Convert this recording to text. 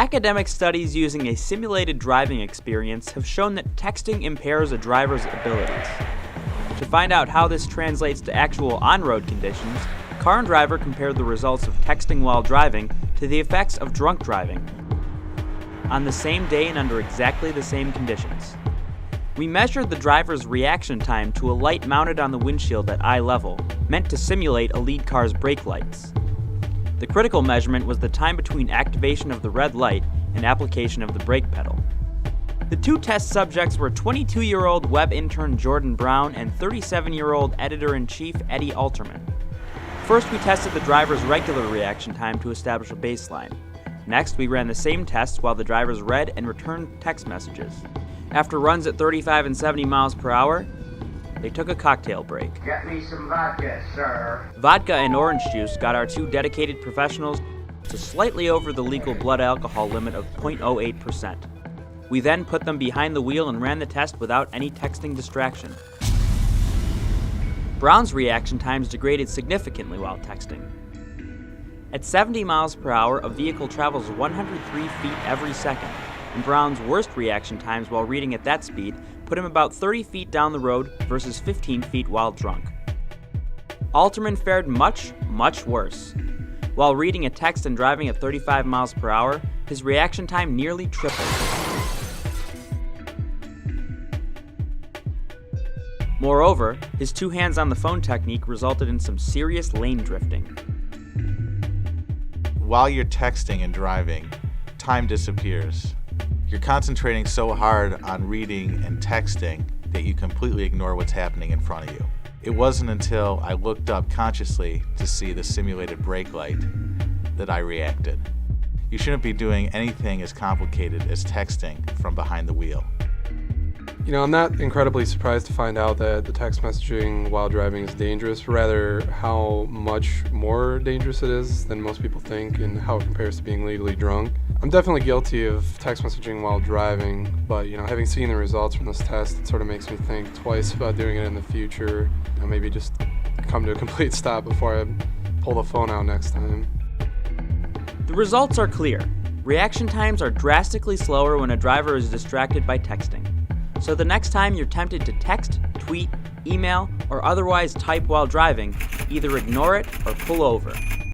Academic studies using a simulated driving experience have shown that texting impairs a driver's abilities. To find out how this translates to actual on-road conditions, Car and Driver compared the results of texting while driving to the effects of drunk driving on the same day and under exactly the same conditions. We measured the driver's reaction time to a light mounted on the windshield at eye level, meant to simulate a lead car's brake lights. The critical measurement was the time between activation of the red light and application of the brake pedal. The two test subjects were 22-year-old web intern Jordan Brown and 37-year-old editor-in-chief Eddie Alterman. First, we tested the driver's regular reaction time to establish a baseline. Next, we ran the same tests while the drivers read and returned text messages. After runs at 35 and 70 miles per hour, they took a cocktail break. Get me some vodka, sir. Vodka and orange juice got our two dedicated professionals to slightly over the legal blood alcohol limit of 0.08%. We then put them behind the wheel and ran the test without any texting distraction. Brown's reaction times degraded significantly while texting. At 70 miles per hour, a vehicle travels 103 feet every second, and Brown's worst reaction times while reading at that speed put him about 30 feet down the road versus 15 feet while drunk. Alterman fared much, much worse. While reading a text and driving at 35 miles per hour, his reaction time nearly tripled. Moreover, his two hands on the phone technique resulted in some serious lane drifting. While you're texting and driving, time disappears. You're concentrating so hard on reading and texting that you completely ignore what's happening in front of you. It wasn't until I looked up consciously to see the simulated brake light that I reacted. You shouldn't be doing anything as complicated as texting from behind the wheel. You know, I'm not incredibly surprised to find out that the text messaging while driving is dangerous, rather how much more dangerous it is than most people think and how it compares to being legally drunk. I'm definitely guilty of text messaging while driving, but having seen the results from this test, it sort of makes me think twice about doing it in the future. Maybe just come to a complete stop before I pull the phone out next time. The results are clear. Reaction times are drastically slower when a driver is distracted by texting. So the next time you're tempted to text, tweet, email, or otherwise type while driving, either ignore it or pull over.